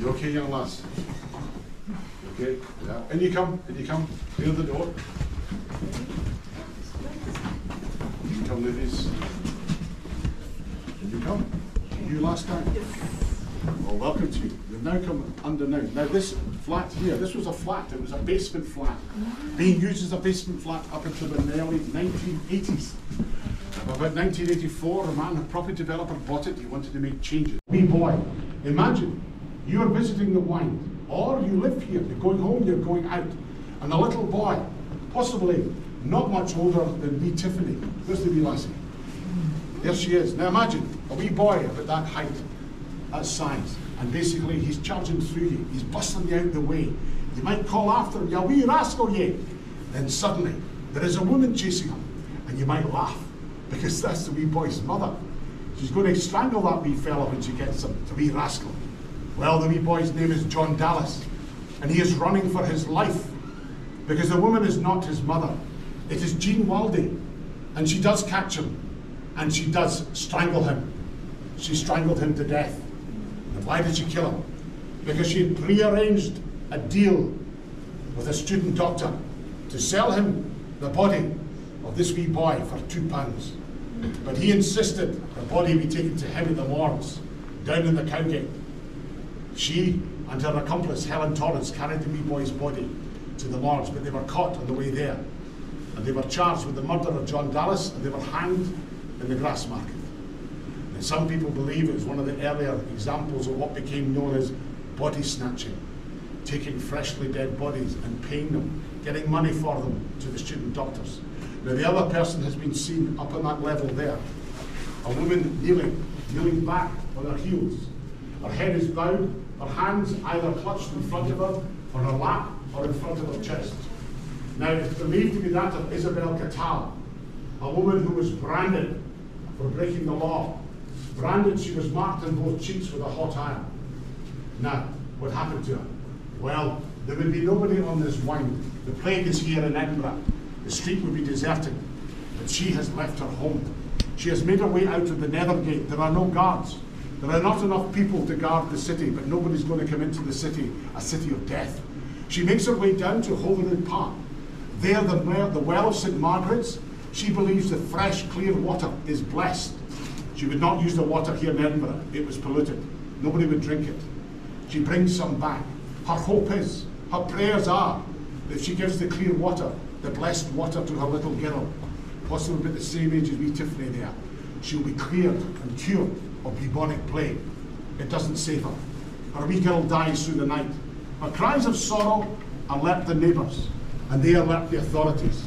You okay, young lass? Okay, yeah. In you come, near the door. In you come, ladies. In you come. You last time. Well, welcome to you. You've now come under now. Now this flat here, this was a flat, it was a basement flat. Being used as a basement flat up until the early 1980s. About 1984, a man, a property developer, bought it. He wanted to make changes. Wee boy, imagine you're visiting the wind, or you live here, you're going home, you're going out, and a little boy, possibly not much older than wee Tiffany. Where's the wee lassie? There she is. Now imagine a wee boy about that height, that size, and basically he's charging through you. He's busting you out the way. You might call after him, "Ya wee rascal ye!" Then suddenly there is a woman chasing him, and you might laugh, because that's the wee boy's mother. She's going to strangle that wee fella when she gets him, the wee rascal. Well, the wee boy's name is John Dallas, and he is running for his life, because the woman is not his mother. It is Jean Waldy, and she does catch him, and she does strangle him. She strangled him to death. And why did she kill him? Because she had prearranged a deal with a student doctor to sell him the body of this wee boy for £2. But he insisted the body be taken to him at the morgues down in the Cowgate. She and her accomplice, Helen Torrance, carried the wee boy's body to the morgues, but they were caught on the way there. And they were charged with the murder of John Dallas, and they were hanged in the Grassmarket. And some people believe it was one of the earlier examples of what became known as body snatching, taking freshly dead bodies and paying them, getting money for them to the student doctors. Now the other person has been seen up on that level there, a woman kneeling back on her heels. Her head is bowed, her hands either clutched in front of her, on her lap, or in front of her chest. Now it's believed to be that of Isabel Catal, a woman who was branded for breaking the law. Branded, she was marked on both cheeks with a hot iron. Now, what happened to her? Well, there would be nobody on this wind. The plague is here in Edinburgh. The street would be deserted, but she has left her home. She has made her way out of the Nethergate. There are no guards. There are not enough people to guard the city, but nobody's going to come into the city, a city of death. She makes her way down to Holyrood Park. There, the well of St. Margaret's, she believes the fresh, clear water is blessed. She would not use the water here in Edinburgh. It was polluted. Nobody would drink it. She brings some back. Her hope is, her prayers are, that she gives the clear water, the blessed water, to her little girl, possibly about the same age as wee Tiffany there. She'll be cleared and cured of bubonic plague. It doesn't save her. Her wee girl dies through the night. Her cries of sorrow alert the neighbours, and they alert the authorities.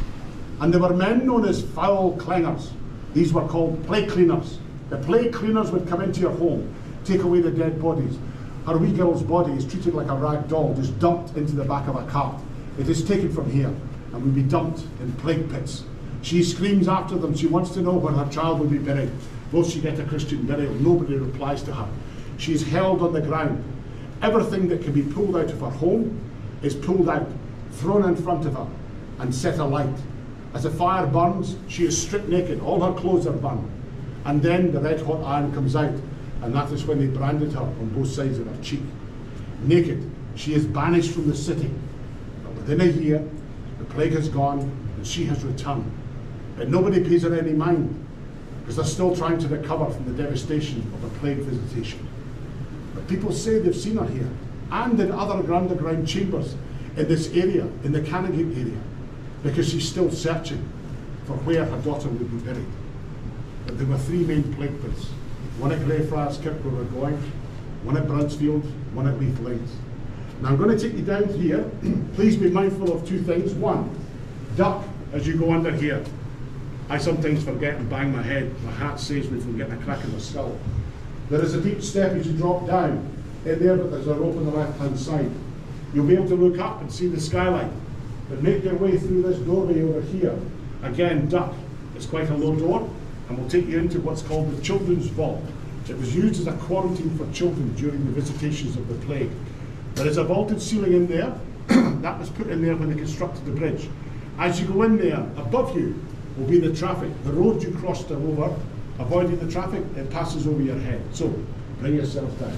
And there were men known as foul clangers. These were called plague cleaners. The plague cleaners would come into your home, take away the dead bodies. Her wee girl's body is treated like a rag doll, just dumped into the back of a cart. It is taken from here and will be dumped in plague pits. She screams after them. She wants to know where her child will be buried. Will she get a Christian burial? Nobody replies to her. She is held on the ground. Everything that can be pulled out of her home is pulled out, thrown in front of her, and set alight. As the fire burns, she is stripped naked. All her clothes are burned. And then the red hot iron comes out, and that is when they branded her on both sides of her cheek. Naked, she is banished from the city. But within a year, the plague has gone, and she has returned. And nobody pays her any mind, because they're still trying to recover from the devastation of the plague visitation. But people say they've seen her here, and in other underground chambers in this area, in the Canongate area, because she's still searching for where her daughter would be buried. But there were three main plague pits. One at Greyfriars Kirk where we're going, one at Brunsfield, one at Leith Lanes. Now I'm going to take you down here. Please be mindful of two things. One, duck as you go under here. I sometimes forget and bang my head. My hat saves me from getting a crack in the skull. There is a deep step as you drop down in there, but there's a rope on the left-hand side. You'll be able to look up and see the skyline, but make your way through this doorway over here. Again, duck. It's quite a low door, and we'll take you into what's called the Children's Vault. It was used as a quarantine for children during the visitations of the plague. There is a vaulted ceiling in there. That was put in there when they constructed the bridge. As you go in there, above you will be the traffic. The road you crossed over, avoiding the traffic, it passes over your head. So, bring yourself down.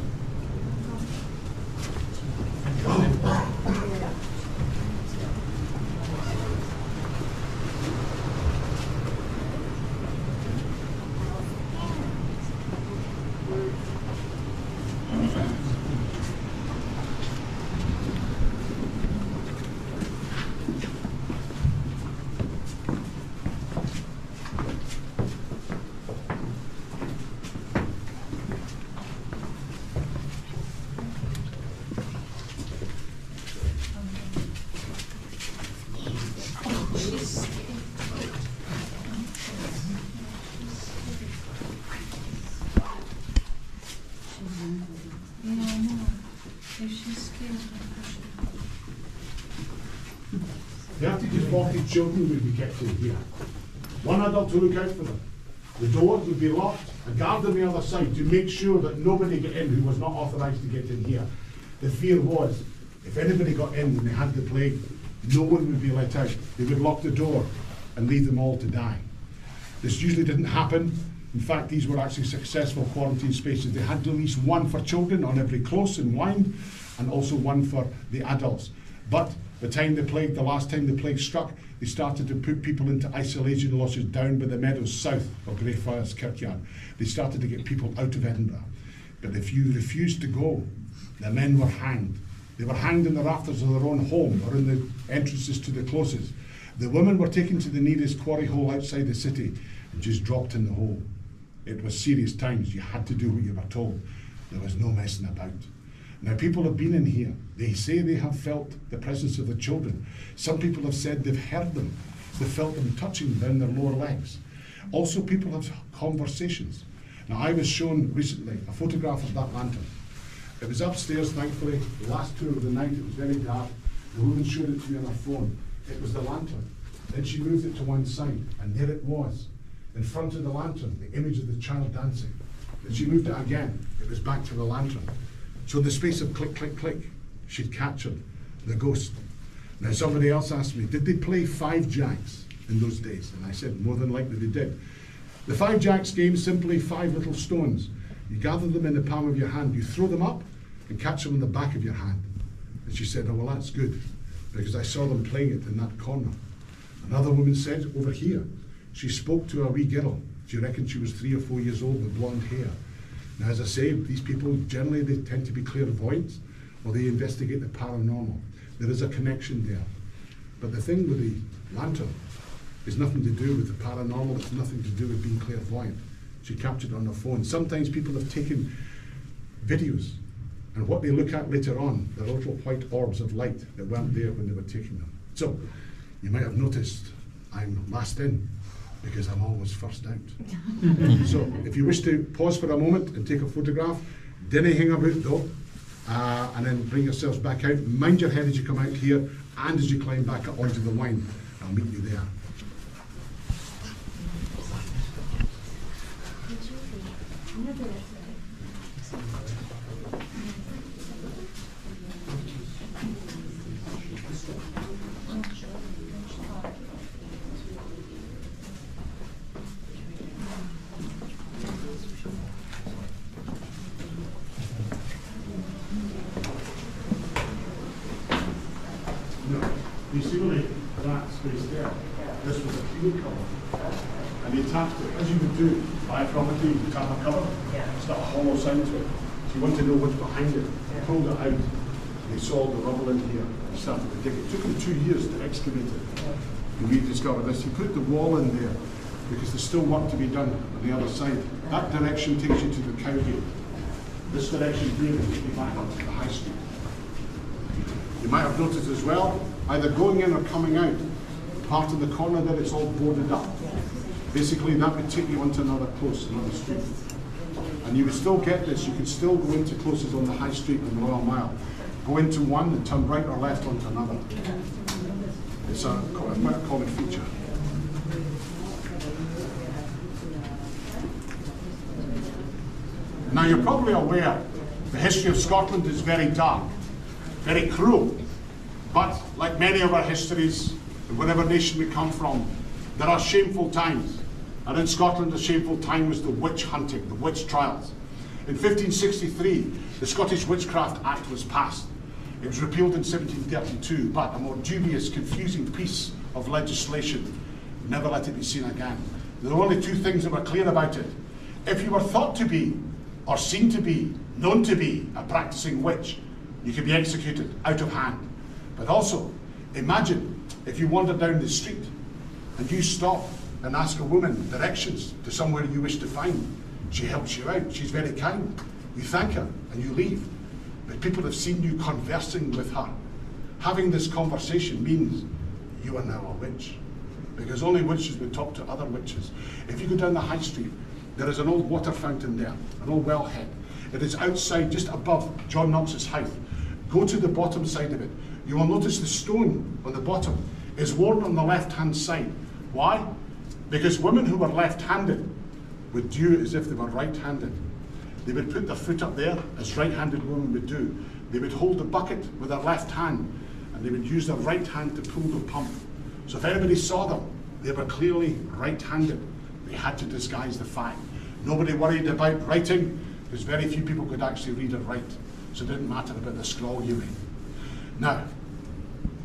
30 to 40 children would be kept in here. One adult to look out for them. The doors would be locked, a guard on the other side to make sure that nobody got in who was not authorised to get in here. The fear was, if anybody got in when they had the plague, no one would be let out. They would lock the door and leave them all to die. This usually didn't happen. In fact, these were actually successful quarantine spaces. They had at least one for children on every close and wind, and also one for the adults. But the last time the plague struck, they started to put people into isolation lodges down by the meadows south of Greyfriars Kirkyard. They started to get people out of Edinburgh. But if you refused to go, the men were hanged. They were hanged in the rafters of their own home or in the entrances to the closes. The women were taken to the nearest quarry hole outside the city and just dropped in the hole. It was serious times. You had to do what you were told. There was no messing about. Now, people have been in here. They say they have felt the presence of the children. Some people have said they've heard them. They've felt them touching down their lower legs. Also, people have conversations. Now, I was shown recently a photograph of that lantern. It was upstairs, thankfully, the last tour of the night. It was very dark. The woman showed it to me on her phone. It was the lantern. Then she moved it to one side, and there it was. In front of the lantern, the image of the child dancing. Then she moved it again. It was back to the lantern. So in the space of click, click, click, she'd captured the ghost. Now, somebody else asked me, did they play 5 jacks in those days? And I said, more than likely they did. The 5 jacks game is simply 5 little stones. You gather them in the palm of your hand, you throw them up and catch them in the back of your hand. And she said, oh, well, that's good, because I saw them playing it in that corner. Another woman said, over here, she spoke to a wee girl. She reckoned she was 3 or 4 years old with blonde hair. Now, as I say, these people, generally, they tend to be clairvoyants, or they investigate the paranormal. There is a connection there. But the thing with the lantern is nothing to do with the paranormal. It's nothing to do with being clairvoyant. She captured it on her phone. Sometimes people have taken videos, and what they look at later on, they're little white orbs of light that weren't there when they were taking them. So, you might have noticed I'm last in, because I'm always first out. So if you wish to pause for a moment and take a photograph, dinna hang about though, and then bring yourselves back out. Mind your head as you come out here and as you climb back up onto the line. I'll meet you there. You see really that space there? This was a field cover. And you tapped it, as you would do by a property, you tap a cover, it's got a hollow sound to it. So you want to know what's behind it. They pulled it out, and they saw the rubble in here, and started to dig it. It took them 2 years to excavate it. And we discovered this. You put the wall in there, because there's still work to be done on the other side. That direction takes you to the Cowgate. This direction here will take you back up to the High Street. You might have noticed as well, either going in or coming out, part of the corner there, it's all boarded up. Basically, that would take you onto another close, another street. And you would still get this, you could still go into closes on the High Street and the Royal Mile. Go into one and turn right or left onto another. It's quite a common feature. Now, you're probably aware the history of Scotland is very dark, very cruel. But like many of our histories, whatever nation we come from, there are shameful times. And in Scotland, the shameful time was the witch hunting, the witch trials. In 1563, the Scottish Witchcraft Act was passed. It was repealed in 1732, but a more dubious, confusing piece of legislation never let it be seen again. There were only 2 things that were clear about it. If you were thought to be, or seen to be, known to be a practicing witch, you could be executed out of hand. But also, imagine if you wander down the street and you stop and ask a woman directions to somewhere you wish to find. She helps you out, she's very kind. You thank her and you leave. But people have seen you conversing with her. Having this conversation means you are now a witch. Because only witches would talk to other witches. If you go down the High Street, there is an old water fountain there, an old wellhead. It is outside, just above John Knox's house. Go to the bottom side of it. You will notice the stone on the bottom is worn on the left-hand side. Why? Because women who were left-handed would do as if they were right-handed. They would put their foot up there, as right-handed women would do. They would hold the bucket with their left hand, and they would use their right hand to pull the pump. So if anybody saw them, they were clearly right-handed. They had to disguise the fact. Nobody worried about writing, because very few people could actually read or write. So it didn't matter about the scrawl you made. Now,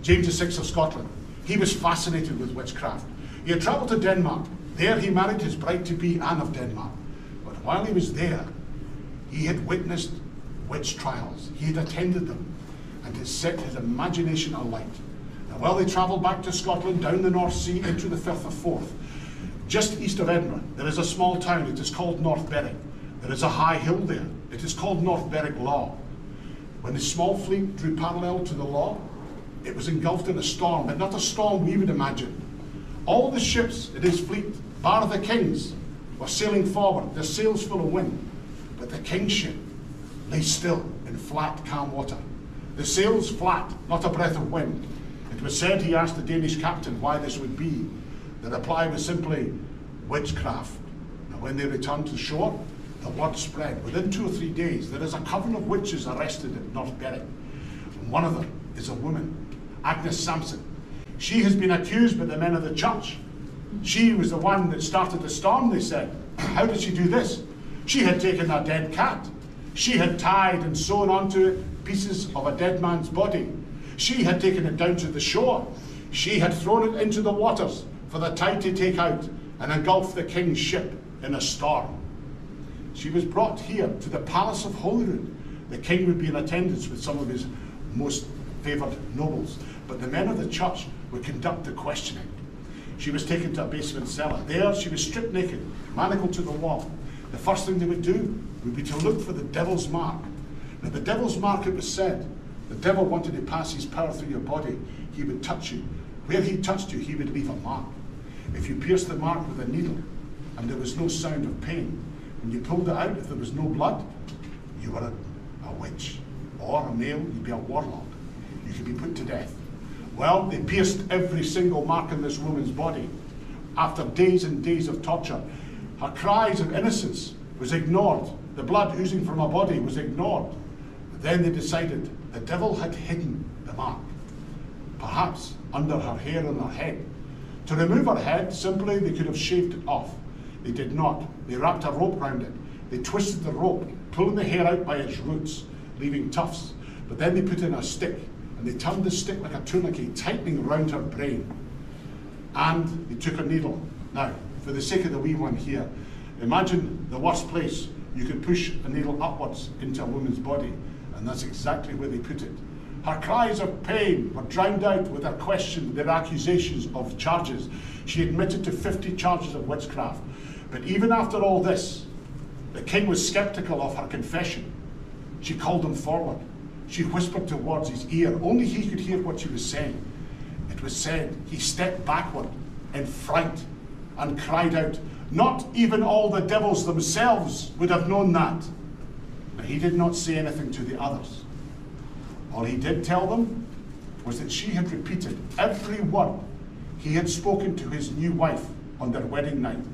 James VI of Scotland, he was fascinated with witchcraft. He had travelled to Denmark. There he married his bride-to-be, Anne of Denmark. But while he was there, he had witnessed witch trials. He had attended them, and it set his imagination alight. Now, while they travelled back to Scotland, down the North Sea, into the Firth of Forth, just east of Edinburgh, there is a small town. It is called North Berwick. There is a high hill there. It is called North Berwick Law. When the small fleet drew parallel to the law, it was engulfed in a storm, but not a storm we would imagine. All the ships in his fleet, bar the king's, were sailing forward, their sails full of wind. But the king's ship lay still in flat, calm water. The sails flat, not a breath of wind. It was said he asked the Danish captain why this would be. The reply was simply witchcraft. Now, when they returned to shore, the word spread. Within 2 or 3 days, there is a coven of witches arrested at North Berwick. And one of them is a woman, Agnes Samson. She has been accused by the men of the church. She was the one that started the storm, they said. How did she do this? She had taken a dead cat. She had tied and sewn onto it pieces of a dead man's body. She had taken it down to the shore. She had thrown it into the waters for the tide to take out and engulf the king's ship in a storm. She was brought here to the palace of Holyrood. The king would be in attendance with some of his most favoured nobles, but the men of the church would conduct the questioning. She was taken to a basement cellar. There she was stripped naked, manacled to the wall. The first thing they would do would be to look for the devil's mark. Now, the devil's mark, it was said, the devil wanted to pass his power through your body. He would touch you. Where he touched you, he would leave a mark. If you pierced the mark with a needle and there was no sound of pain, when you pulled it out, if there was no blood, you were a witch. Or a male, you'd be a warlock. You could be put to death. Well, they pierced every single mark in this woman's body. After days and days of torture, her cries of innocence was ignored. The blood oozing from her body was ignored. Then they decided the devil had hidden the mark, perhaps under her hair on her head. To remove her head, simply they could have shaved it off. They did not. They wrapped a rope round it. They twisted the rope, pulling the hair out by its roots, leaving tufts. But then they put in a stick, and they turned the stick like a tourniquet, tightening around her brain. And they took a needle. Now, for the sake of the wee one here, imagine the worst place you could push a needle upwards into a woman's body, and that's exactly where they put it. Her cries of pain were drowned out with her question, their accusations of charges. She admitted to 50 charges of witchcraft. But even after all this, the king was skeptical of her confession. She called him forward. She whispered towards his ear. Only he could hear what she was saying. It was said he stepped backward in fright and cried out, "Not even all the devils themselves would have known that." But he did not say anything to the others. All he did tell them was that she had repeated every word he had spoken to his new wife on their wedding night.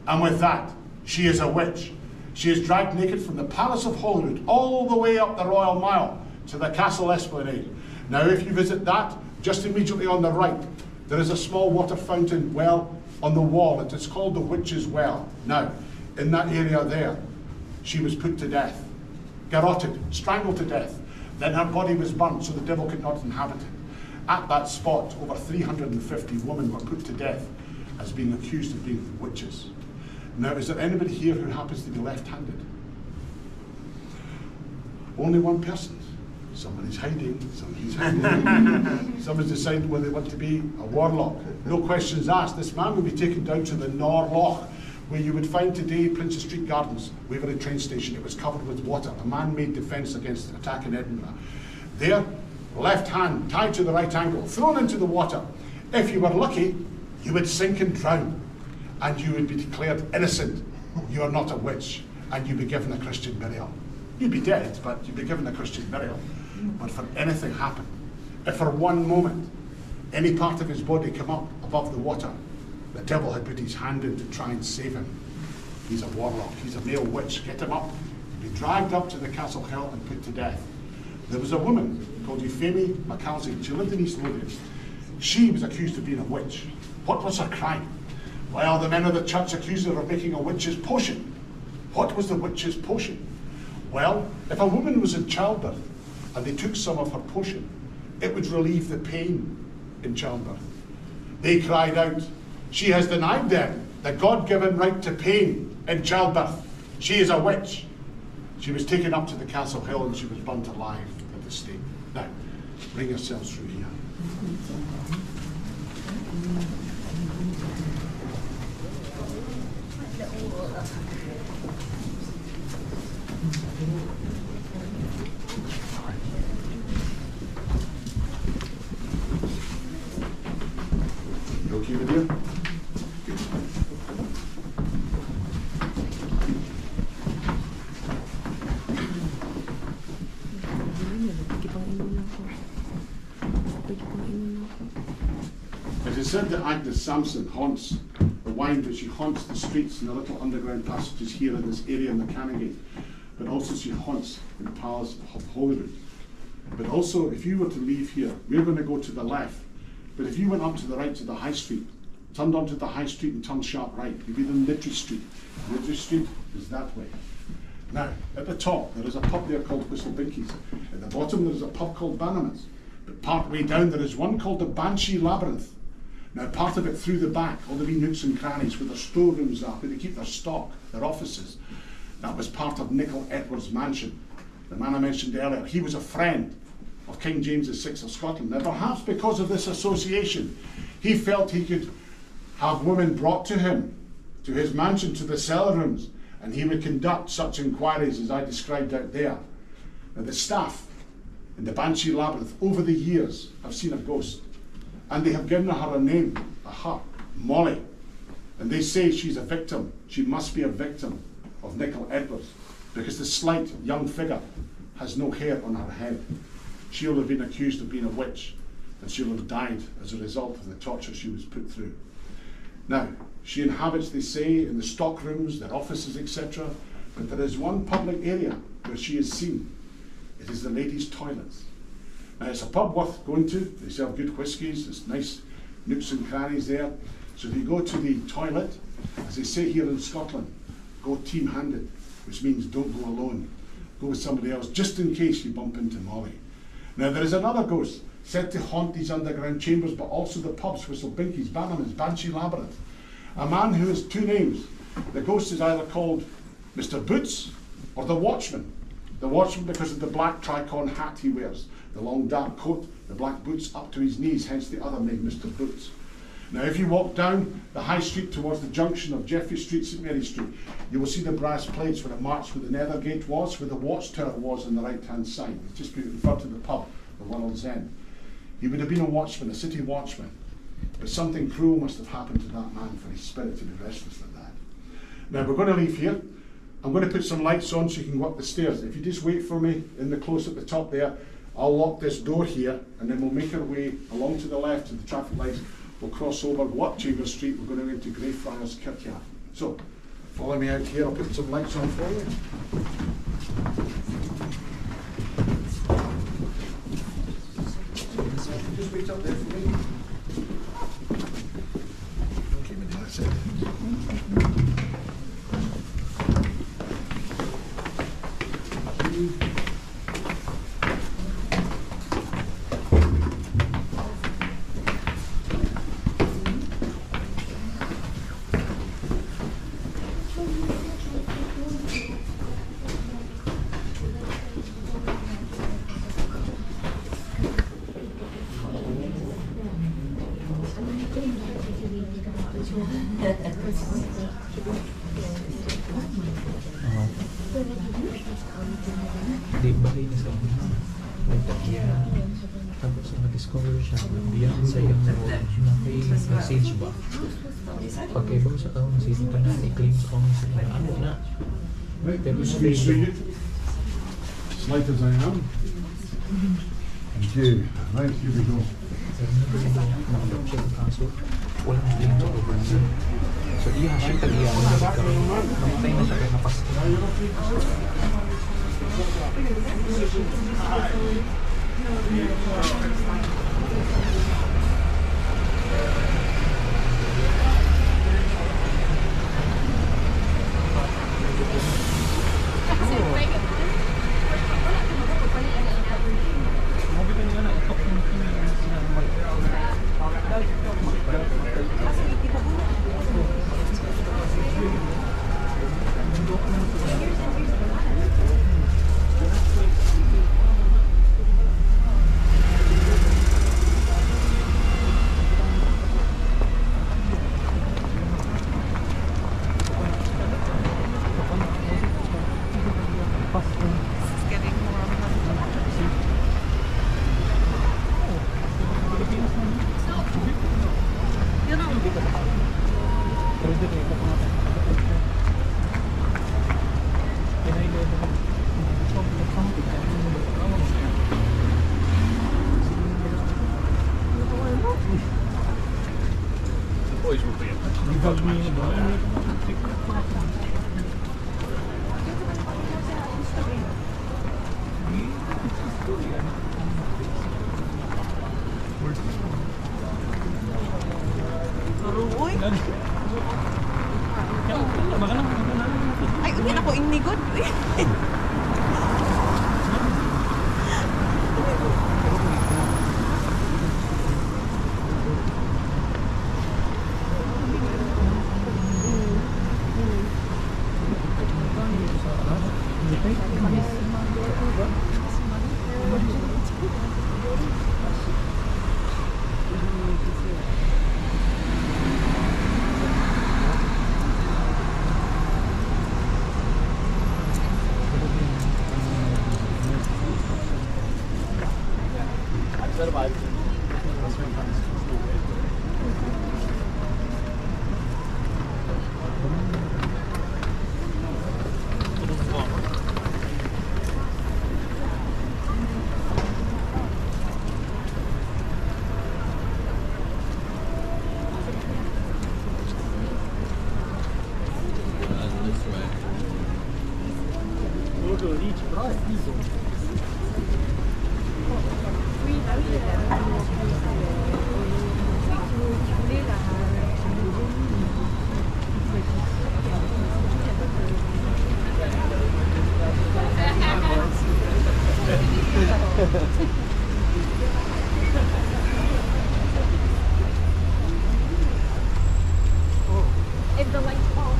And with that, she is a witch. She is dragged naked from the Palace of Holyrood all the way up the Royal Mile to the Castle Esplanade. Now, if you visit that, just immediately on the right, there is a small water fountain well on the wall. It is called the Witch's Well. Now, in that area there, she was put to death, garroted, strangled to death. Then her body was burnt so the devil could not inhabit it. At that spot, over 350 women were put to death as being accused of being witches. Now, is there anybody here who happens to be left-handed? Only one person. Somebody's hiding, somebody's hiding. Somebody's decided whether they want to be a warlock. No questions asked. This man will be taken down to the Nor Loch, where you would find today Princess Street Gardens, Waverley train station. It was covered with water, a man-made defence against attack in Edinburgh. There, left hand tied to the right ankle, thrown into the water. If you were lucky, you would sink and drown, and you would be declared innocent. You are not a witch, and you'd be given a Christian burial. You'd be dead, but you'd be given a Christian burial. But for anything happened, if for one moment any part of his body come up above the water, the devil had put his hand in to try and save him. He's a warlock, he's a male witch. Get him up, be dragged up to the castle hill and put to death. There was a woman called Euphemie McCalsey. She lived in East Lothian. She was accused of being a witch. What was her crime? Well, the men of the church accused her of making a witch's potion. What was the witch's potion? Well, if a woman was in childbirth and they took some of her potion, it would relieve the pain in childbirth. They cried out, "She has denied them the God-given right to pain in childbirth. She is a witch." She was taken up to the castle hill and she was burnt alive at the stake. Now, bring yourselves through here. You okay with you? Good. It is said that Agnes Samson haunts the wine, but she haunts the streets and the little underground passages here in this area in the Canongate, but also she haunts in the Palace of Holyrood. But also, if you were to leave here, we're going to go to the left, but if you went up to the right to the High Street, turned onto the High Street and turned sharp right, you'd be in Littery Street. Littery Street is that way. Now, at the top, there is a pub there called Whistle Binkies. At the bottom, there is a pub called Bannerman's. But part way down, there is one called the Banshee Labyrinth. Now, part of it through the back, all the wee nooks and crannies where their storerooms are, where they keep their stock, their offices. That was part of Nicholl Edward's mansion. The man I mentioned earlier, he was a friend of King James VI of Scotland. Now, perhaps because of this association, he felt he could have women brought to him, to his mansion, to the cellar rooms, and he would conduct such inquiries as I described out there. Now, the staff in the Banshee Labyrinth over the years have seen a ghost, and they have given her a name, Molly, and they say she's a victim. She must be a victim of Nicholl Edwards, because the slight young figure has no hair on her head. She'll have been accused of being a witch, and she'll have died as a result of the torture she was put through. Now, she inhabits, they say, in the stock rooms, their offices, etc. But there is one public area where she is seen. It is the ladies' toilets. Now, it's a pub worth going to. They serve good whiskies. There's nice nooks and crannies there. So if you go to the toilet, as they say here in Scotland, go team-handed, which means don't go alone. Go with somebody else, just in case you bump into Molly. Now, there is another ghost said to haunt these underground chambers, but also the pubs, Whistle Binkies, Bannerman's, Banshee Labyrinth. A man who has two names. The ghost is either called Mr. Boots or the Watchman. The Watchman because of the black tricorn hat he wears, the long dark coat, the black boots up to his knees, hence the other name, Mr. Boots. Now, if you walk down the High Street towards the junction of Jeffrey Street, St Mary Street, you will see the brass plates where it marks where the Nethergate was, where the watchtower was on the right-hand side. It's just been referred to the pub, the World's End. He would have been a watchman, a city watchman, but something cruel must have happened to that man for his spirit to be restless like that. Now, we're going to leave here. I'm going to put some lights on so you can go up the stairs. If you just wait for me in the close at the top there, I'll lock this door here, and then we'll make our way along to the left to the traffic lights. We'll cross over, go up Chambers Street, we're going to go into Greyfriars Kirkyard. So, follow me out here, I'll put some lights on for you. Just wait up there for me. Okay, Minnie, that's it. Di bahay na sa una. Nagtakiya. Tapos na-discover siya. Biyang sa iyong na may message ba? Pagkaibaw sa taong sino ka na, i-claim sa kong sa ano na. Pero sa Street, as light as I am. Thank you. Right, here we go. nakadrop siya sa kaso, walang claim sa government. So iya siya tag-iyan na kami. Namatay na siya kaya napasto. Ay, ulit ako inigod. If the light falls.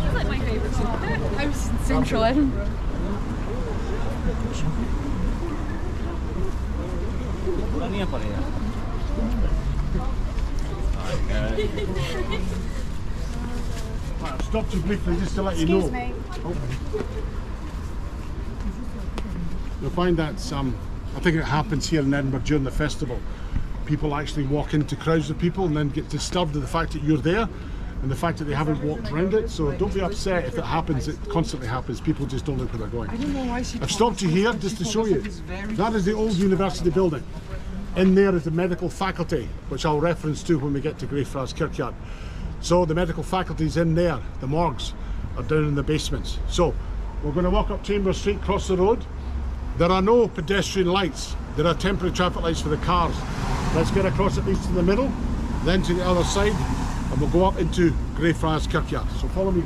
It's like my favorite spot. I was in central Edinburgh. I've stopped you briefly just to let you know. Excuse me. Oh. You'll find that I think it happens here in Edinburgh during the festival. People actually walk into crowds of people and then get disturbed at the fact that you're there and the fact that they haven't walked around it. So don't be upset if it happens. It constantly happens. People just don't look where they're going. I've stopped you here just to show you. That is the old university building. In there is the medical faculty, which I'll reference to when we get to Greyfriars Kirkyard. So the medical faculty is in there. The morgues are down in the basements. So we're going to walk up Chambers Street, cross the road. There are no pedestrian lights. There are temporary traffic lights for the cars. Let's get across at least to the middle, then to the other side, and we'll go up into Greyfriars Kirkyard. So follow me.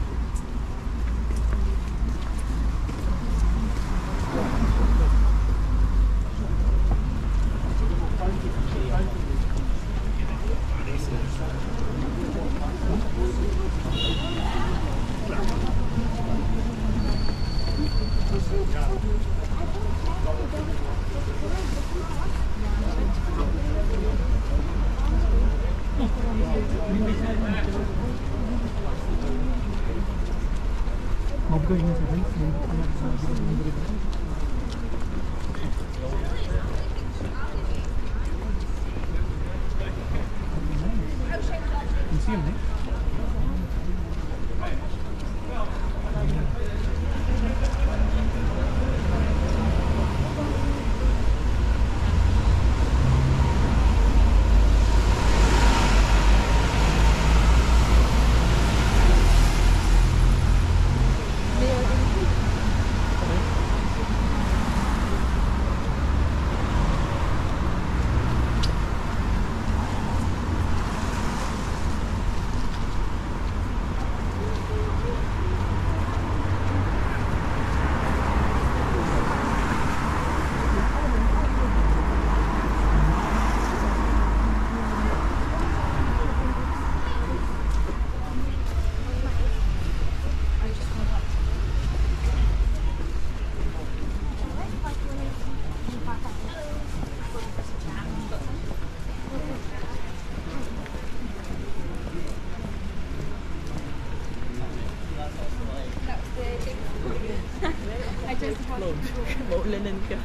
Maulanan ka.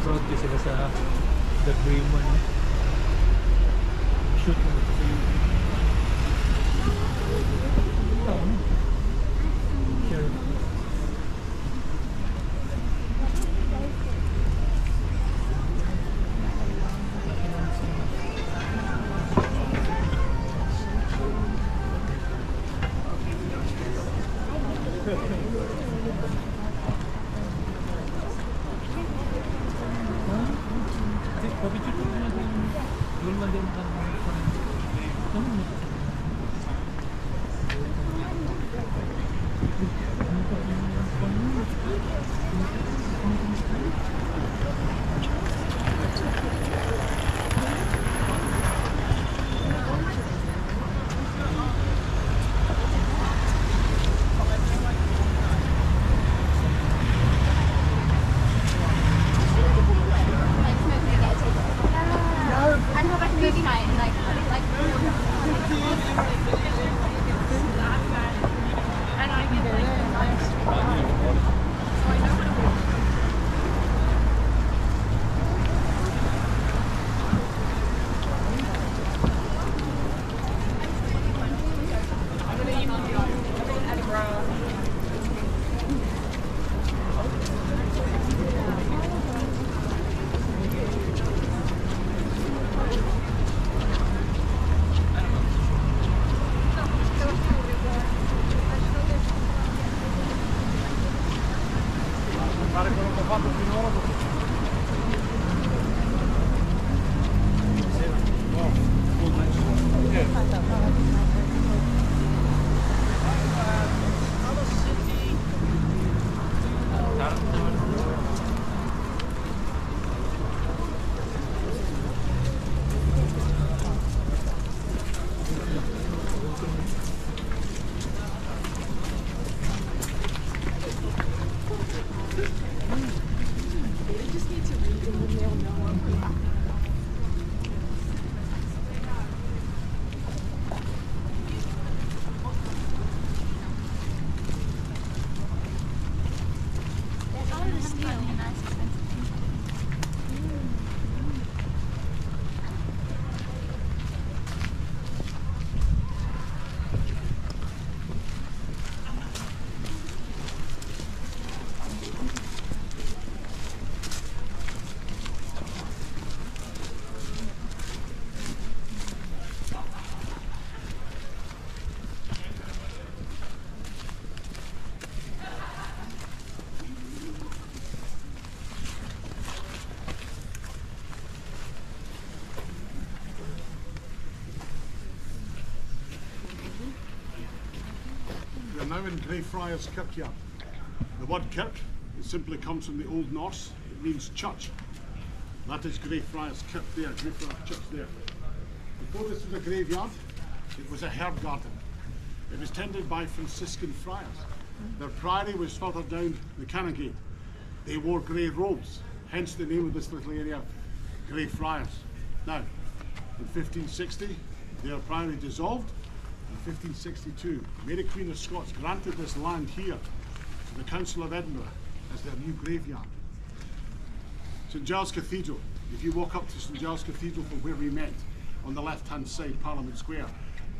Proud kasi sila sa The Greyman. Shoot mo. Sure. We are now in Greyfriars Kirkyard. The word kirk, it simply comes from the Old Norse. It means church. That is Greyfriars Kirk there, Greyfriars Church there. Before this was a graveyard, it was a herb garden. It was tended by Franciscan friars. Their priory was further down the Canongate. They wore grey robes, hence the name of this little area, Greyfriars. Now, in 1560, their priory dissolved. In 1562, Mary Queen of Scots granted this land here to the Council of Edinburgh as their new graveyard. St Giles Cathedral. If you walk up to St Giles Cathedral from where we met, on the left-hand side, Parliament Square,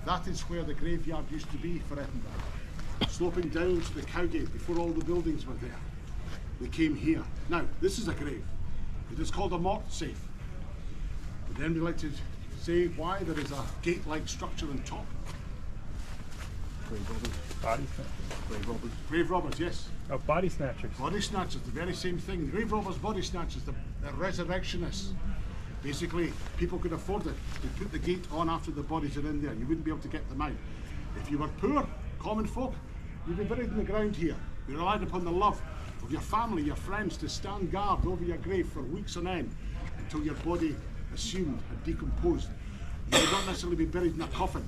that is where the graveyard used to be for Edinburgh. Sloping down to the Cowgate before all the buildings were there. They came here. Now, this is a grave. It is called a mort safe. But then we like to say why there is a gate-like structure on top. Grave robbers. Body snatchers. Grave robbers. Grave robbers, yes. Oh, body snatchers. Body snatchers, the very same thing. Grave robbers, body snatchers, the resurrectionists. Basically, people could afford it. They put the gate on after the bodies are in there. You wouldn't be able to get them out. If you were poor, common folk, you'd be buried in the ground here. You relied upon the love of your family, your friends, to stand guard over your grave for weeks on end until your body assumed and decomposed. You would not necessarily be buried in a coffin.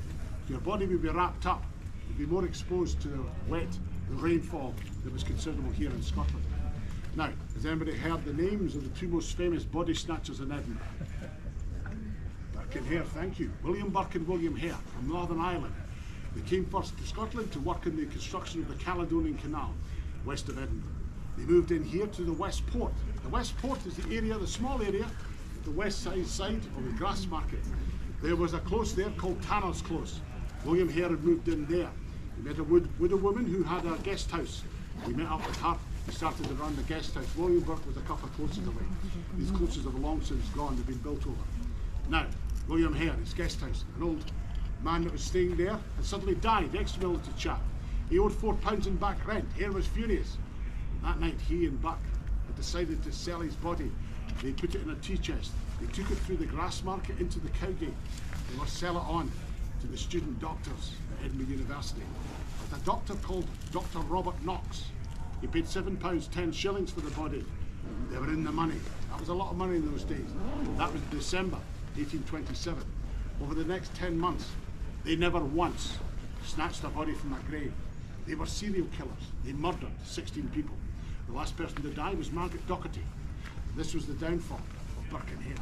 Your body would be wrapped up. You'd be more exposed to the wet, the rainfall that was considerable here in Scotland. Now, has anybody heard the names of the two most famous body snatchers in Edinburgh? Burke and Hare, thank you. William Burke and William Hare from Northern Ireland. They came first to Scotland to work in the construction of the Caledonian Canal, west of Edinburgh. They moved in here to the West Port. The West Port is the area, the small area, at the west side of the Grass Market. There was a close there called Tanner's Close. William Hare had moved in there. He met a widow woman who had a guest house. He met up with her. He started to run the guest house. William Burke was a couple of closes away. These closes have long since gone, they've been built over. Now, William Hare, his guest house, an old man that was staying there, had suddenly died, ex-military chap. He owed £4 in back rent. Hare was furious. That night, he and Burke had decided to sell his body. They put it in a tea chest. They took it through the Grass Market into the Cowgate. They must sell it on to the student doctors at Edinburgh University. But a doctor called Dr. Robert Knox. He paid £7, 10 shillings for the body. They were in the money. That was a lot of money in those days. That was December 1827. Over the next 10 months, they never once snatched a body from a grave. They were serial killers. They murdered 16 people. The last person to die was Margaret Docherty. This was the downfall of Burke and Hare.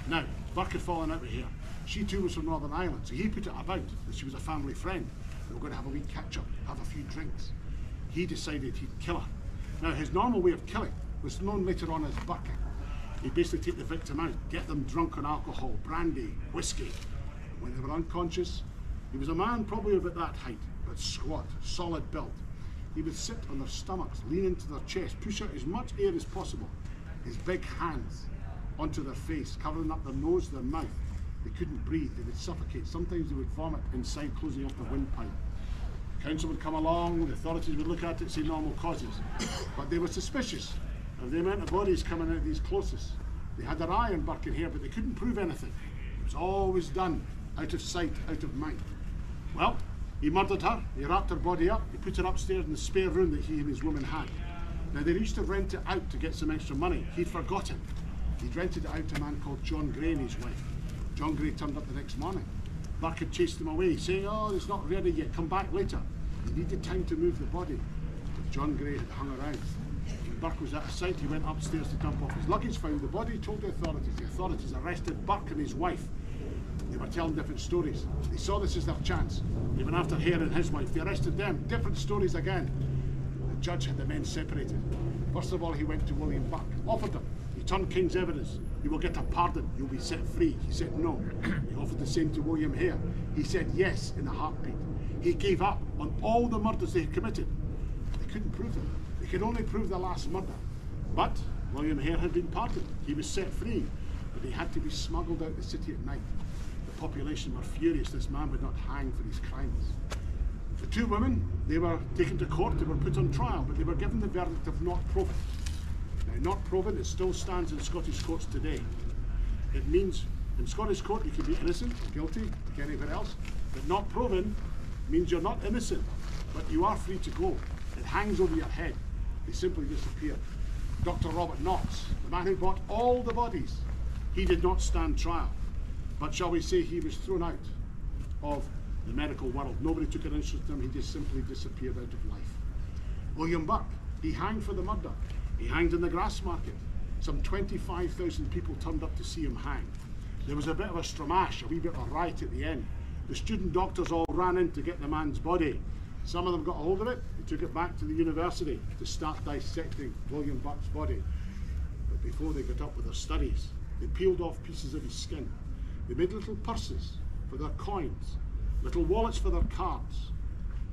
Now, Burke had fallen out with Hare. She too was from Northern Ireland, so he put it about that she was a family friend. They were going to have a wee catch-up, have a few drinks. He decided he'd kill her. Now, his normal way of killing was known later on as bucking. He'd basically take the victim out, get them drunk on alcohol, brandy, whiskey. And when they were unconscious, he was a man probably about that height, but squat, solid build. He would sit on their stomachs, lean into their chest, push out as much air as possible, his big hands onto their face, covering up their nose, their mouth. They couldn't breathe, they would suffocate. Sometimes they would vomit inside, closing up the windpipe. The council would come along, the authorities would look at it and say normal causes. But they were suspicious of the amount of bodies coming out of these closes. They had their eye on Burke and Hare, but they couldn't prove anything. It was always done out of sight, out of mind. Well, he murdered her, he wrapped her body up, he put her upstairs in the spare room that he and his woman had. Now they used to rent it out to get some extra money. He'd forgotten. He'd rented it out to a man called John Gray and his wife. John Gray turned up the next morning. Burke had chased him away, saying, "Oh, it's not ready yet, come back later." He needed time to move the body, but John Gray had hung around. When Burke was out of sight, he went upstairs to dump off his luggage, found the body, told the authorities. The authorities arrested Burke and his wife. They were telling different stories. They saw this as their chance. They went after Hare and his wife. They arrested them. Different stories again. The judge had the men separated. First of all, he went to William Burke, offered him. He turned King's evidence. You will get a pardon. You'll be set free. He said no. He offered the same to William Hare. He said yes in a heartbeat. He gave up on all the murders they had committed. They couldn't prove them. They could only prove the last murder. But William Hare had been pardoned. He was set free, but he had to be smuggled out of the city at night. The population were furious this man would not hang for his crimes. The two women, they were taken to court, they were put on trial, but they were given the verdict of not proven. Now, not proven, it still stands in Scottish courts today. It means in Scottish court you can be innocent or guilty, like anywhere else, but not proven means you're not innocent, but you are free to go. It hangs over your head. They simply disappear. Dr. Robert Knox, the man who bought all the bodies, he did not stand trial, but shall we say he was thrown out of the medical world. Nobody took an interest in him, he just simply disappeared out of life. William Burke, he hanged for the murder. He hanged in the Grass Market. Some 25,000 people turned up to see him hang. There was a bit of a stramash, a wee bit of a riot at the end. The student doctors all ran in to get the man's body. Some of them got a hold of it, they took it back to the university to start dissecting William Buck's body. But before they got up with their studies, they peeled off pieces of his skin. They made little purses for their coins, little wallets for their cards.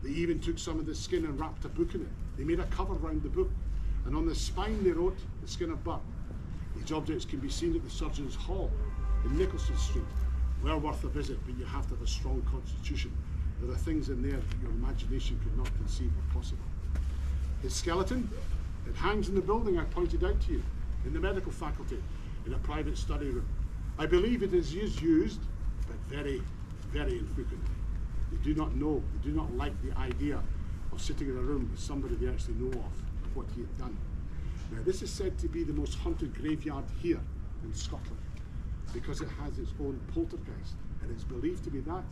They even took some of the skin and wrapped a book in it. They made a cover round the book, and on the spine they wrote, "The Skin of Buck." These objects can be seen at the Surgeons' Hall in Nicholson Street. Well worth a visit, but you have to have a strong constitution. There are things in there that your imagination could not conceive were possible. His skeleton, it hangs in the building I pointed out to you, in the medical faculty, in a private study room. I believe it is used, but very, very infrequently. They do not know, they do not like the idea of sitting in a room with somebody they actually know of what he had done. Now, this is said to be the most haunted graveyard here in Scotland because it has its own poltergeist, and it's believed to be that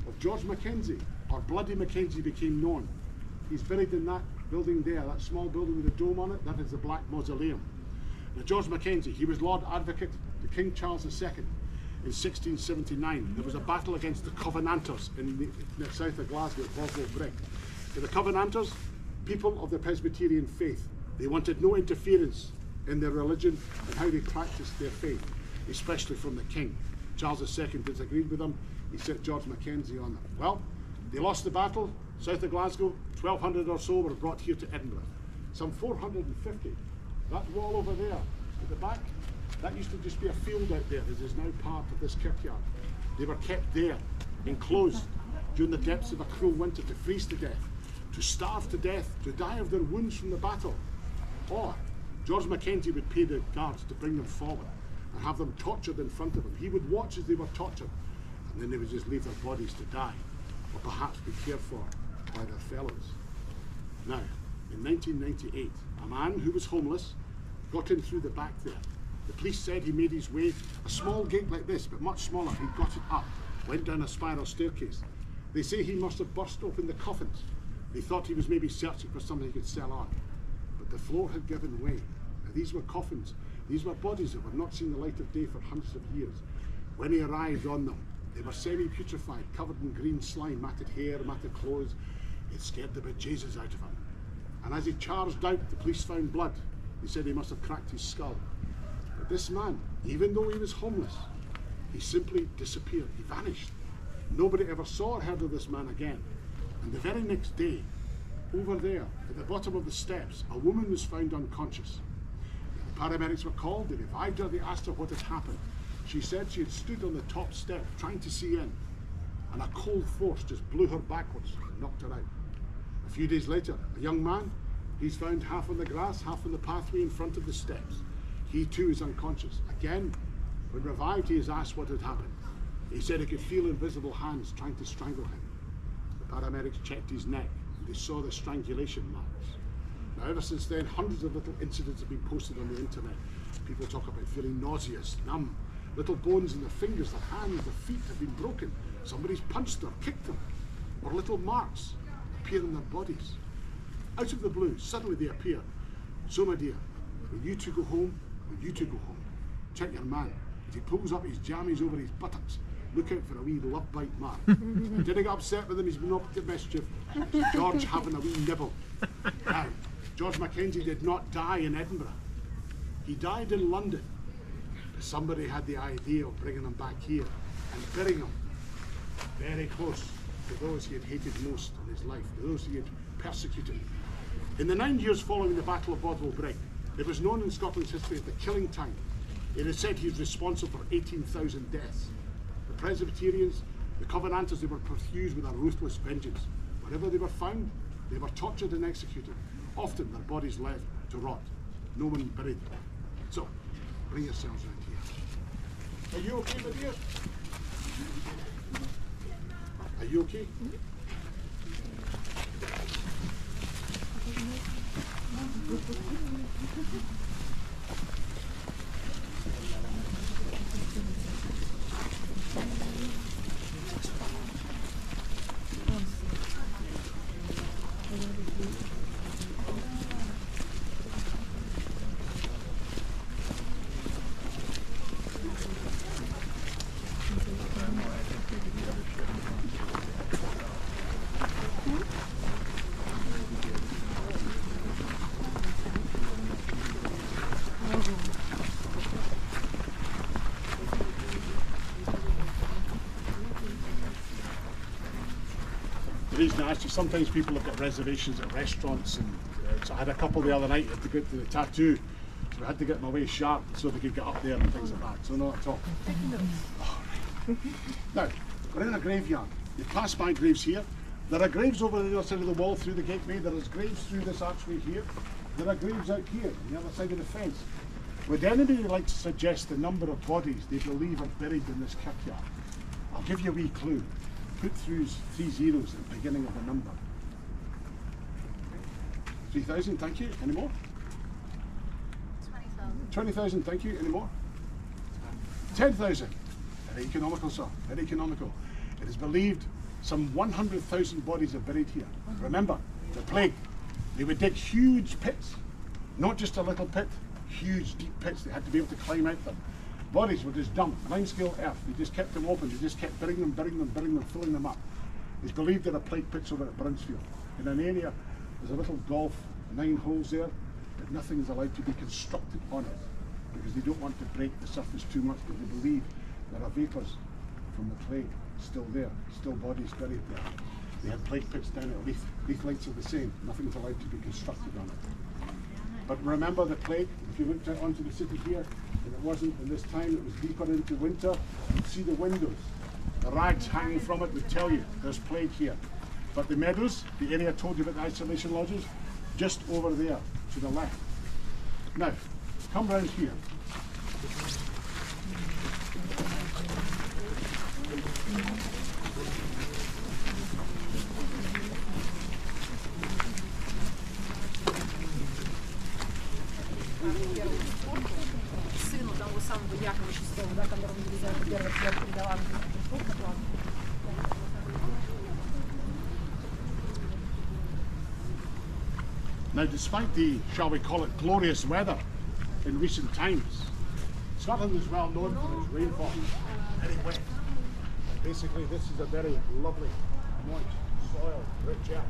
of George Mackenzie, or Bloody Mackenzie became known. He's buried in that building there, that small building with a dome on it. That is the Black Mausoleum. Now, George Mackenzie, he was Lord Advocate to King Charles II in 1679. There was a battle against the Covenanters in the south of Glasgow at Bothwell Brig. Now, the Covenanters, people of the Presbyterian faith, they wanted no interference in their religion and how they practiced their faith, especially from the king. Charles II disagreed with them. He set George Mackenzie on them. Well, they lost the battle, south of Glasgow. 1,200 or so were brought here to Edinburgh. Some 450. That wall over there at the back, that used to just be a field out there. This is now part of this kirkyard. They were kept there, enclosed, during the depths of a cruel winter, to freeze to death, to starve to death, to die of their wounds from the battle. Or George Mackenzie would pay the guards to bring them forward and have them tortured in front of him. He would watch as they were tortured, and then they would just leave their bodies to die, or perhaps be cared for by their fellows. Now, in 1998, a man who was homeless got in through the back there. The police said he made his way, a small gate like this, but much smaller. He got it up, went down a spiral staircase. They say he must have burst open the coffins. They thought he was maybe searching for something he could sell on, but the floor had given way. Now, these were coffins. These were bodies that were not seen the light of day for hundreds of years. When he arrived on them, they were semi-putrefied, covered in green slime, matted hair, matted clothes. It scared the bejesus out of him. And as he charged out, the police found blood. They said he must have cracked his skull. But this man, even though he was homeless, he simply disappeared. He vanished. Nobody ever saw or heard of this man again. And the very next day, over there, at the bottom of the steps, a woman was found unconscious. The paramedics were called, they revived her, they asked her what had happened. She said she had stood on the top step trying to see in, and a cold force just blew her backwards and knocked her out. A few days later, a young man, he's found half on the grass, half on the pathway in front of the steps. He too is unconscious. Again, when revived, he is asked what had happened. He said he could feel invisible hands trying to strangle him. The paramedics checked his neck, and they saw the strangulation marks. Now, ever since then, hundreds of little incidents have been posted on the internet. People talk about feeling nauseous, numb, little bones in their fingers, their hands, their feet have been broken. Somebody's punched them, kicked them, or little marks appear on their bodies. Out of the blue, suddenly they appear. So, my dear, when you two go home, check your man. As he pulls up his jammies over his buttocks, look out for a wee love bite mark. I didn't get upset with him, he's been up to mischief. It's George having a wee nibble. Now, George Mackenzie did not die in Edinburgh. He died in London. But somebody had the idea of bringing him back here and burying him very close to those he had hated most in his life, to those he had persecuted. In the 9 years following the Battle of Bothwell Brig, it was known in Scotland's history as the killing time. It is said he is responsible for 18,000 deaths. The Presbyterians, the Covenanters, they were pursued with a ruthless vengeance. Wherever they were found, they were tortured and executed. Often their bodies left to rot. No one buried them. So, bring yourselves round here. Are you okay, my dear? Are you okay? The reason I asked you, sometimes people have got reservations at restaurants, and so I had a couple the other night to go to the tattoo, so I had to get my way sharp so they could get up there and things like that. So not at all. Oh, right. Now, we're in a graveyard. You pass by graves here. There are graves over the other side of the wall through the gateway. There is graves through this archway here. There are graves out here on the other side of the fence. Would anybody like to suggest the number of bodies they believe are buried in this kirkyard? I'll give you a wee clue. Put through 3 zeros at the beginning of the number. 3,000, thank you. Any more? 20,000. 20,000, thank you. Any more? 10,000. Very economical, sir. Very economical. It is believed some 100,000 bodies are buried here. Remember, the plague. They would dig huge pits, not just a little pit, huge deep pits. They had to be able to climb out them. Bodies were just dumped, limescale earth. They just kept them open. They just kept burying them, filling them up. It's believed there are plague pits over at Brunsfield. In an area, there's a little golf, 9 holes there, but nothing is allowed to be constructed on it because they don't want to break the surface too much, because they believe there are vapours from the plague still there, still bodies buried there. They had plague pits down at Leith. Leith lights are the same. Nothing's allowed to be constructed on it. But remember the plague, if you looked out onto the city here, and it wasn't in this time, it was deeper into winter, you'd see the windows. The rags hanging from it would tell you there's plague here. But the meadows, the area I told you about the isolation lodges, just over there to the left. Now, come round here. Сыну того самого Якова VI, да, которому Елизавета I передала план. Now, despite the, shall we call it, glorious weather in recent times, Scotland is well known for its rainfall. Very wet. Basically, this is a very lovely, moist soil, rich earth.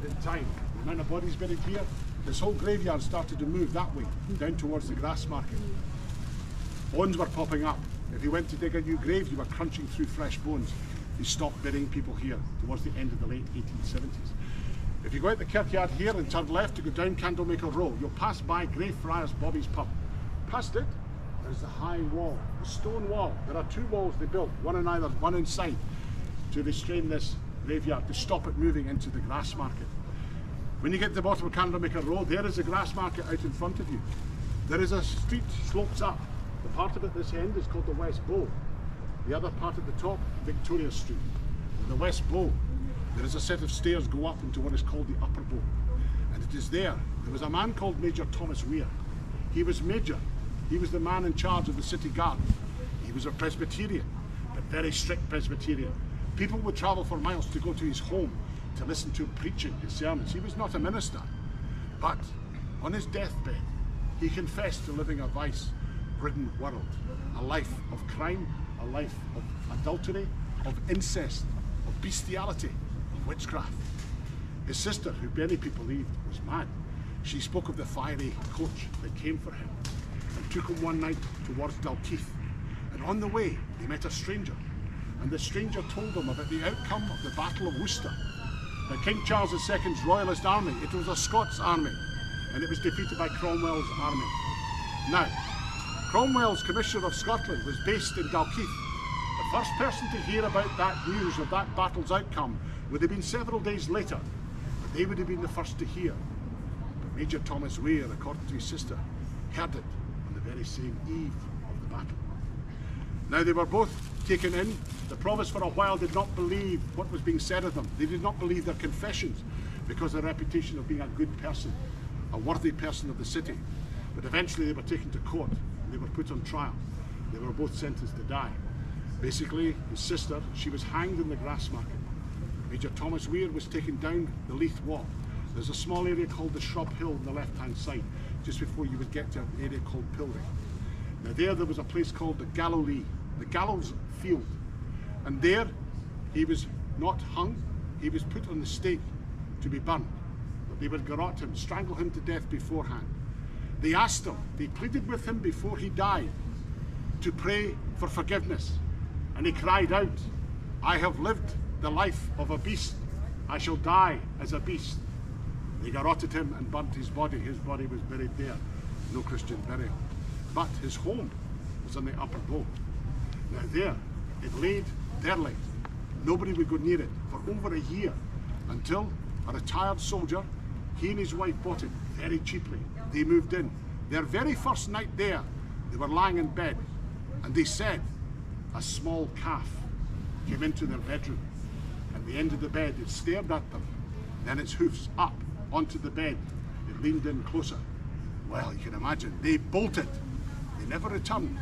In time, the amount of bodies buried here, this whole graveyard started to move that way, down towards the grass market. Bones were popping up. If you went to dig a new grave, you were crunching through fresh bones. They stopped burying people here towards the end of the late 1870s. If you go out the kirkyard here and turn left to go down Candlemaker Row, you'll pass by Greyfriars Bobby's pub. Past it, there's the high wall, the stone wall. There are 2 walls they built, one on either, one inside, to restrain this graveyard, to stop it moving into the grass market. When you get to the bottom of Candlemaker Road, there is a grass market out in front of you. There is a street slopes up. The part of it this end is called the West Bow. The other part at the top, Victoria Street. The West Bow, there is a set of stairs go up into what is called the Upper Bow. And it is there was a man called Major Thomas Weir. He was Major. He was the man in charge of the city guard. He was a Presbyterian, but very strict Presbyterian. People would travel for miles to go to his home to listen to him preaching his sermons. He was not a minister, but on his deathbed, he confessed to living a vice-ridden world, a life of crime, a life of adultery, of incest, of bestiality, of witchcraft. His sister, who many people believed was mad, she spoke of the fiery coach that came for him and took him one night towards Dalkeith. And on the way, they met a stranger, and the stranger told them about the outcome of the Battle of Worcester. That King Charles II's Royalist army, it was a Scots army, and it was defeated by Cromwell's army. Now, Cromwell's Commissioner of Scotland was based in Dalkeith. The first person to hear about that news of that battle's outcome would have been several days later, but they would have been the first to hear. But Major Thomas Weir, according to his sister, heard it on the very same eve of the battle. Now, they were both taken in. The provost for a while did not believe what was being said of them. They did not believe their confessions because of their reputation of being a good person, a worthy person of the city. But eventually they were taken to court and they were put on trial. They were both sentenced to die. Basically, his sister, she was hanged in the grass market. Major Thomas Weir was taken down the Leith Walk. There's a small area called the Shrub Hill on the left-hand side, just before you would get to an area called Pilring. Now there was a place called the Galilee, the gallows field. And there, he was not hung, he was put on the stake to be burned. But they would garrote him, strangle him to death beforehand. They asked him, they pleaded with him before he died to pray for forgiveness. And he cried out, "I have lived the life of a beast, I shall die as a beast. They garroted him and burnt his body. His body was buried there. No Christian burial. But his home was on the upper bow. Now there, it laid derelict. Nobody would go near it for over a year, until a retired soldier, he and his wife bought it very cheaply. They moved in. Their very first night there, they were lying in bed, and they said a small calf came into their bedroom. At the end of the bed, it stared at them. Then its hoofs up onto the bed. It leaned in closer. Well, you can imagine, they bolted. They never returned.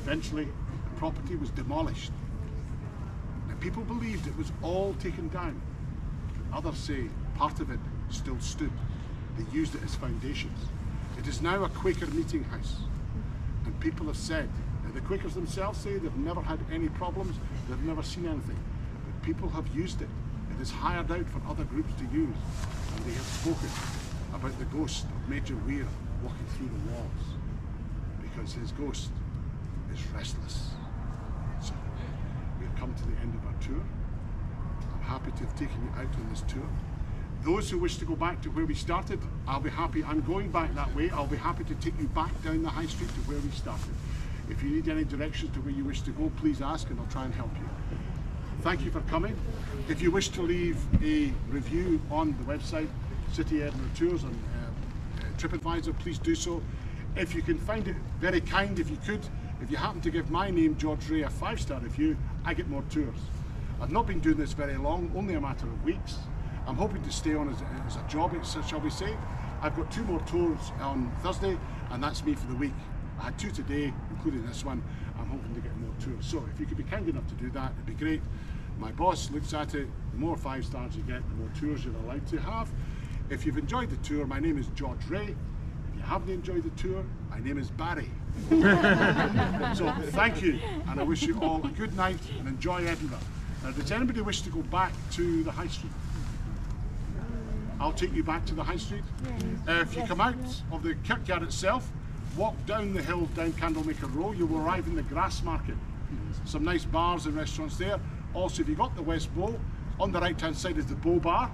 Eventually, the property was demolished. Now, people believed it was all taken down. Others say part of it still stood. They used it as foundations. It is now a Quaker meeting house. And people have said, now the Quakers themselves say they've never had any problems, they've never seen anything. But people have used it. It is hired out for other groups to use. And they have spoken about the ghost of Major Weir walking through the walls, because his ghost is restless. So we've come to the end of our tour. I'm happy to have taken you out on this tour. Those who wish to go back to where we started, I'll be happy. I'm going back that way. I'll be happy to take you back down the high street to where we started. If you need any directions to where you wish to go, please ask and I'll try and help you. Thank you for coming. If you wish to leave a review on the website, City Edinburgh Tours on TripAdvisor, please do so. If you can find it very kind, if you could, if you happen to give my name, George Ray, a 5-star review, I get more tours. I've not been doing this very long, only a matter of weeks. I'm hoping to stay on as a job, shall we say. I've got 2 more tours on Thursday, and that's me for the week. I had 2 today, including this one. I'm hoping to get more tours. So if you could be kind enough to do that, it'd be great. My boss looks at it. The more 5 stars you get, the more tours you're allowed to have. If you've enjoyed the tour, my name is George Ray. If you haven't enjoyed the tour, my name is Barry. So thank you, and I wish you all a good night and enjoy Edinburgh. Now, does anybody wish to go back to the high street? I'll take you back to the high street. If you come out of the kirkyard itself, walk down the hill down Candlemaker Row, you will arrive in the Grass Market. Some nice bars and restaurants there. Also, if you got the West Bow, on the right hand side is the Bow Bar.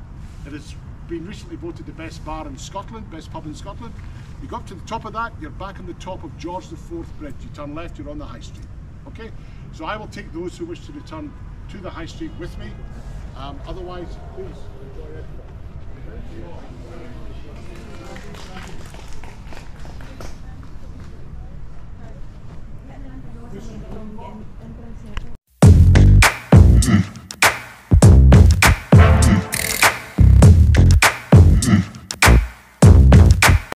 It has been recently voted the best bar in Scotland, best pub in Scotland. You go up to the top of that, you're back on the top of George IV Bridge. You turn left, you're on the high street. Okay? So I will take those who wish to return to the high street with me. Otherwise, please enjoy Edinburgh.